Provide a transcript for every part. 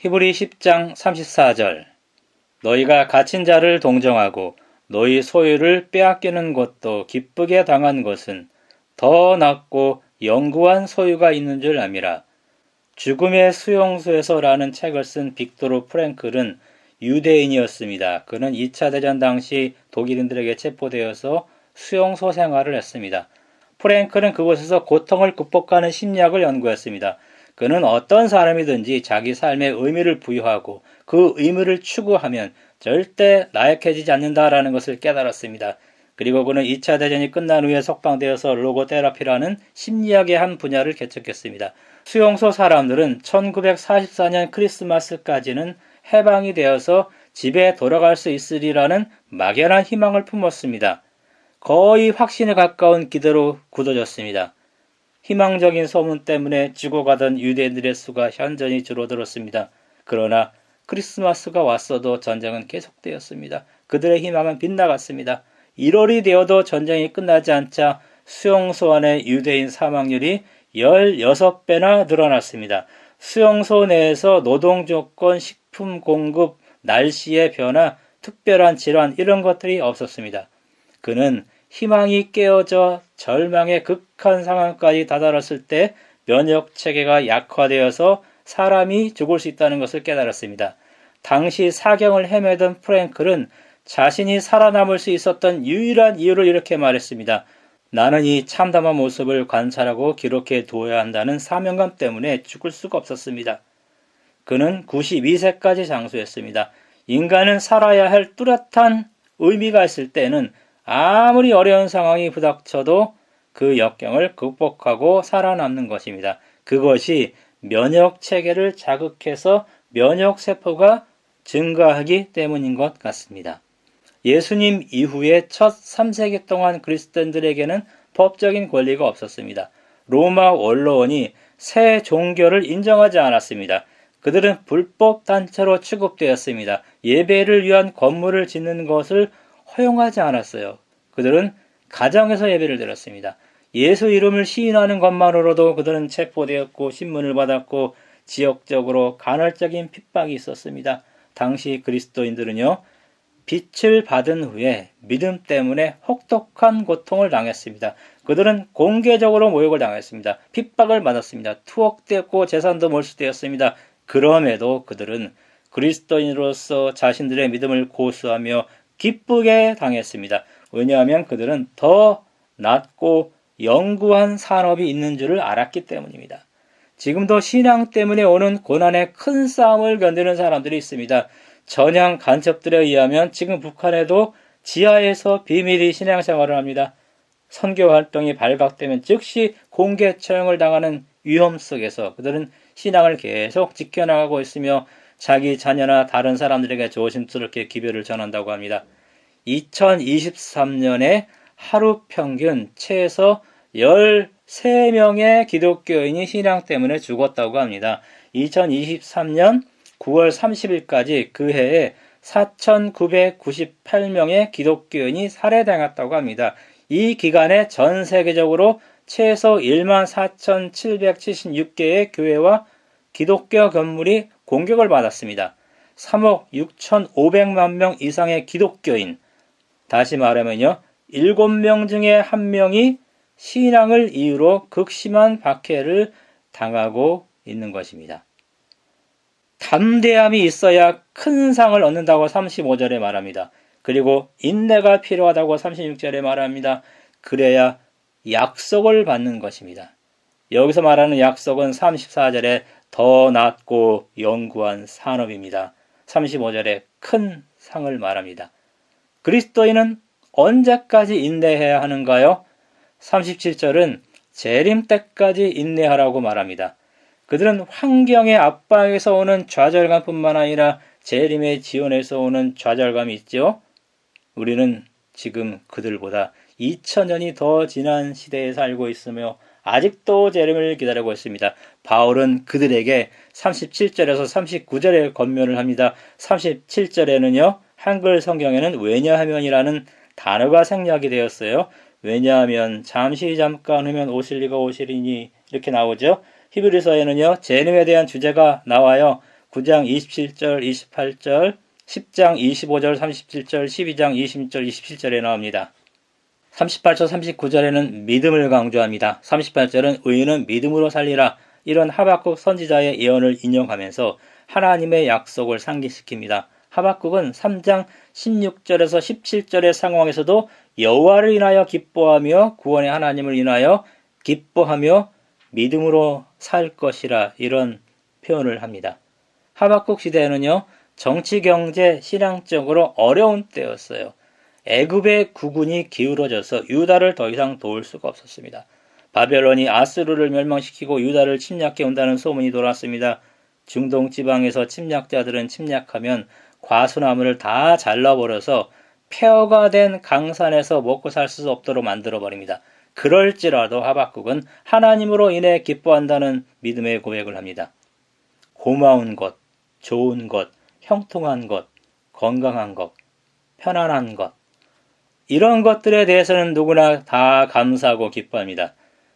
히브리 10장 34절 너희가 갇힌 자를 동정하고 너희 소유를 빼앗기는 것도 기쁘게 당한 것은 더 낫고 영구한 소유가 있는 줄 암이라. 죽음의 수용소에서라는 책을 쓴 빅토르 프랭클은 유대인이었습니다. 그는 2차 대전 당시 독일인들에게 체포되어서 수용소 생활을 했습니다. 프랭클은 그곳에서 고통을 극복하는 심리학을 연구했습니다. 그는 어떤 사람이든지 자기 삶에 의미를 부여하고 그 의미를 추구하면 절대 나약해지지 않는다라는 것을 깨달았습니다. 그리고 그는 2차 대전이 끝난 후에 석방되어서 로고테라피라는 심리학의 한 분야를 개척했습니다. 수용소 사람들은 1944년 크리스마스까지는 해방이 되어서 집에 돌아갈 수 있으리라는 막연한 희망을 품었습니다. 거의 확신에 가까운 기대로 굳어졌습니다. 희망적인 소문 때문에 죽어가던 유대인들의 수가 현저히 줄어들었습니다. 그러나 크리스마스가 왔어도 전쟁은 계속되었습니다. 그들의 희망은 빗나갔습니다. 1월이 되어도 전쟁이 끝나지 않자 수용소 안의 유대인 사망률이 16배나 늘어났습니다. 수용소 내에서 노동 조건, 식품 공급, 날씨의 변화, 특별한 질환 이런 것들이 없었습니다. 그는 희망이 깨어져 절망의 극한 상황까지 다다랐을 때 면역 체계가 약화되어서 사람이 죽을 수 있다는 것을 깨달았습니다. 당시 사경을 헤매던 프랭클은 자신이 살아남을 수 있었던 유일한 이유를 이렇게 말했습니다. 나는 이 참담한 모습을 관찰하고 기록해 두어야 한다는 사명감 때문에 죽을 수가 없었습니다. 그는 92세까지 장수했습니다. 인간은 살아야 할 뚜렷한 의미가 있을 때는 아무리 어려운 상황이 부닥쳐도 그 역경을 극복하고 살아남는 것입니다. 그것이 면역 체계를 자극해서 면역 세포가 증가하기 때문인 것 같습니다. 예수님 이후에 첫 3세기 동안 그리스도인들에게는 법적인 권리가 없었습니다. 로마 원로원이 새 종교를 인정하지 않았습니다. 그들은 불법 단체로 취급되었습니다. 예배를 위한 건물을 짓는 것을 허용하지 않았어요. 그들은 가정에서 예배를 드렸습니다. 예수 이름을 시인하는 것만으로도 그들은 체포되었고 신문을 받았고 지역적으로 간헐적인 핍박이 있었습니다. 당시 그리스도인들은요, 빛을 받은 후에 믿음 때문에 혹독한 고통을 당했습니다. 그들은 공개적으로 모욕을 당했습니다. 핍박을 받았습니다. 투옥되었고 재산도 몰수되었습니다. 그럼에도 그들은 그리스도인으로서 자신들의 믿음을 고수하며 기쁘게 당했습니다. 왜냐하면 그들은 더 낮고 영구한 산업이 있는 줄을 알았기 때문입니다. 지금도 신앙 때문에 오는 고난의 큰 싸움을 견디는 사람들이 있습니다. 전향 간첩들에 의하면 지금 북한에도 지하에서 비밀히 신앙생활을 합니다. 선교 활동이 발각되면 즉시 공개 처형을 당하는 위험 속에서 그들은 신앙을 계속 지켜나가고 있으며 자기 자녀나 다른 사람들에게 조심스럽게 기별을 전한다고 합니다. 2023년에 하루 평균 최소 13명의 기독교인이 신앙 때문에 죽었다고 합니다. 2023년 9월 30일까지 그 해에 4,998명의 기독교인이 살해당했다고 합니다. 이 기간에 전 세계적으로 최소 14,776개의 교회와 기독교 건물이 공격을 받았습니다. 3억 6,500만 명 이상의 기독교인, 다시 말하면요, 7명 중에 1명이 신앙을 이유로 극심한 박해를 당하고 있는 것입니다. 담대함이 있어야 큰 상을 얻는다고 35절에 말합니다. 그리고 인내가 필요하다고 36절에 말합니다. 그래야 약속을 받는 것입니다. 여기서 말하는 약속은 34절에 더 낮고 영구한 산업입니다. 35절에 큰 상을 말합니다. 그리스도인은 언제까지 인내해야 하는가요? 37절은 재림 때까지 인내하라고 말합니다. 그들은 환경의 압박에서 오는 좌절감뿐만 아니라 재림의 지원에서 오는 좌절감이 있죠. 우리는 지금 그들보다 2000년이 더 지난 시대에 살고 있으며 아직도 재림을 기다리고 있습니다. 바울은 그들에게 37절에서 39절에 권면을 합니다. 37절에는요, 한글 성경에는 왜냐하면이라는 단어가 생략이 되었어요. 왜냐하면 잠시 잠깐 후면 오실 리가 오시리니 이렇게 나오죠. 히브리서에는요, 재림에 대한 주제가 나와요. 9장 27절, 28절, 10장 25절, 37절, 12장 26절, 27절에 나옵니다. 38절, 39절에는 믿음을 강조합니다. 38절은 의인은 믿음으로 살리라. 이런 하박국 선지자의 예언을 인용하면서 하나님의 약속을 상기시킵니다. 하박국은 3장 16절에서 17절의 상황에서도 여호와를 인하여 기뻐하며 구원의 하나님을 인하여 기뻐하며 믿음으로 살 것이라 이런 표현을 합니다. 하박국 시대에는요, 정치, 경제, 신앙적으로 어려운 때였어요. 애굽의 국군이 기울어져서 유다를 더 이상 도울 수가 없었습니다. 바벨론이 아수르를 멸망시키고 유다를 침략해 온다는 소문이 돌았습니다. 중동 지방에서 침략자들은 침략하면 과수나무를 다 잘라버려서 폐허가 된 강산에서 먹고 살 수 없도록 만들어버립니다. 그럴지라도 하박국은 하나님으로 인해 기뻐한다는 믿음의 고백을 합니다. 고마운 것, 좋은 것, 형통한 것, 건강한 것, 편안한 것, 이런 것들에 대해서는 누구나 다 감사하고 기뻐합니다.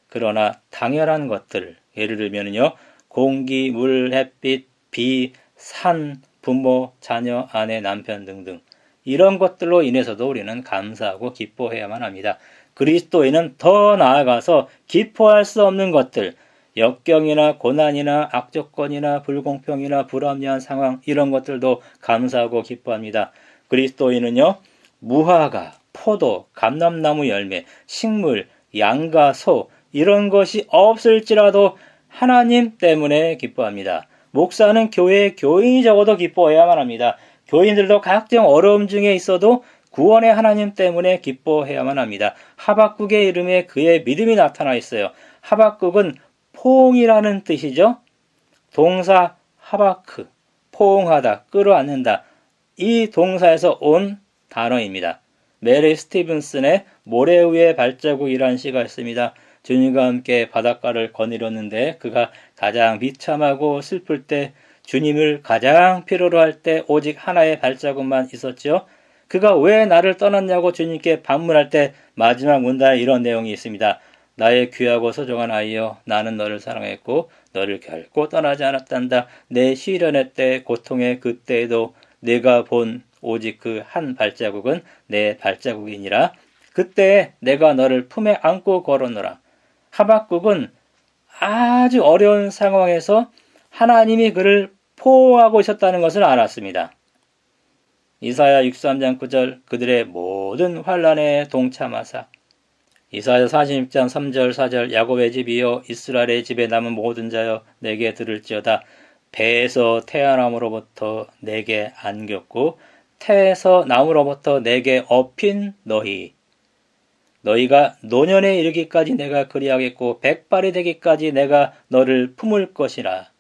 그러나 당연한 것들, 예를 들면요, 공기, 물, 햇빛, 비, 산, 부모, 자녀, 아내, 남편 등등 이런 것들로 인해서도 우리는 감사하고 기뻐해야만 합니다. 그리스도인은 더 나아가서 기뻐할 수 없는 것들, 역경이나 고난이나 악조건이나 불공평이나 불합리한 상황 이런 것들도 감사하고 기뻐합니다. 그리스도인은요, 무화과, 포도, 감람나무 열매, 식물, 양과 소 이런 것이 없을지라도 하나님 때문에 기뻐합니다. 목사는 교회의 교인이 적어도 기뻐해야만 합니다. 교인들도 각종 어려움 중에 있어도 구원의 하나님 때문에 기뻐해야만 합니다. 하박국의 이름에 그의 믿음이 나타나 있어요. 하박국은 포옹이라는 뜻이죠. 동사 하바크, 포옹하다, 끌어안는다. 이 동사에서 온 단어입니다. 메리 스티븐슨의 모래 위의 발자국이라는 시가 있습니다. 주님과 함께 바닷가를 거닐었는데 그가 가장 비참하고 슬플 때, 주님을 가장 필요로 할 때 오직 하나의 발자국만 있었죠. 그가 왜 나를 떠났냐고 주님께 반문할 때 마지막 문단에 이런 내용이 있습니다. 나의 귀하고 소중한 아이여, 나는 너를 사랑했고 너를 결코 떠나지 않았단다. 내 시련의 때, 고통의 그때에도 내가 본 오직 그 한 발자국은 내 발자국이니라. 그때 내가 너를 품에 안고 걸었노라. 하박국은 아주 어려운 상황에서 하나님이 그를 포옹하고 있었다는 것을 알았습니다. 이사야 63장 9절 그들의 모든 환난에 동참하사. 이사야 46장 3절 4절 야곱의 집이여 이스라엘의 집에 남은 모든 자여 내게 들을지어다. 배에서 태어남으로부터 내게 안겼고 태에서 나무로부터 내게 업힌 너희가 노년에 이르기까지 내가 그리하겠고 백발이 되기까지 내가 너를 품을 것이라.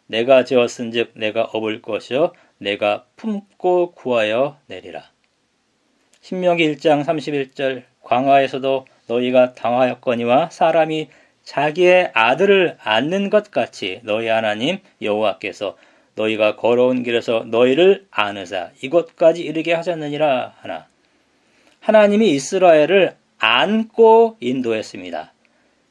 내가 지었은즉 내가 업을 것이요 내가 품고 구하여 내리라. 신명기 1장 31절 광야에서도 너희가 당하였거니와 사람이 자기의 아들을 안는 것 같이 너희 하나님 여호와께서 너희가 걸어온 길에서 너희를 안으사 이곳까지 이르게 하셨느니라 하나. 하나님이 이스라엘을 안고 인도했습니다.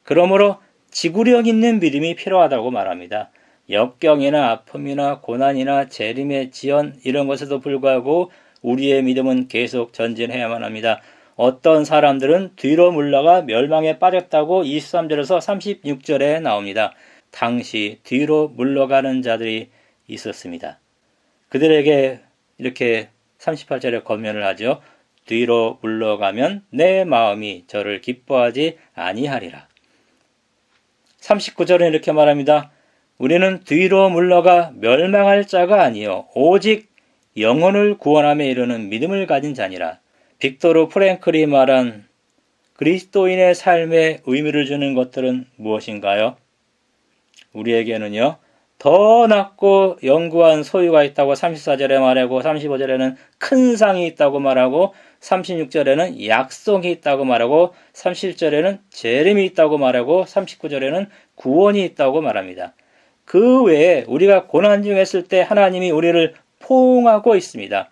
그러므로 지구력 있는 믿음이 필요하다고 말합니다. 역경이나 아픔이나 고난이나 재림의 지연 이런 것에도 불구하고 우리의 믿음은 계속 전진해야만 합니다. 어떤 사람들은 뒤로 물러가 멸망에 빠졌다고 23절에서 36절에 나옵니다. 당시 뒤로 물러가는 자들이 있었습니다. 그들에게 이렇게 38절에 권면을 하죠. 뒤로 물러가면 내 마음이 저를 기뻐하지 아니하리라. 39절은 이렇게 말합니다. 우리는 뒤로 물러가 멸망할 자가 아니요 오직 영혼을 구원함에 이르는 믿음을 가진 자니라. 빅토르 프랭클이 말한 그리스도인의 삶에 의미를 주는 것들은 무엇인가요? 우리에게는요, 더 낮고 영구한 소유가 있다고 34절에 말하고 35절에는 큰 상이 있다고 말하고 36절에는 약속이 있다고 말하고 37절에는 재림이 있다고 말하고 39절에는 구원이 있다고 말합니다. 그 외에 우리가 고난 중에 있을 때 하나님이 우리를 포옹하고 있습니다.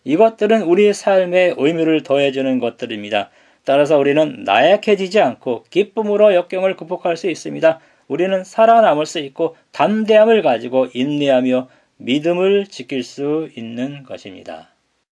이것들은 우리의 삶에 의미를 더해주는 것들입니다. 따라서 우리는 나약해지지 않고 기쁨으로 역경을 극복할 수 있습니다. 우리는 살아남을 수 있고 담대함을 가지고 인내하며 믿음을 지킬 수 있는 것입니다.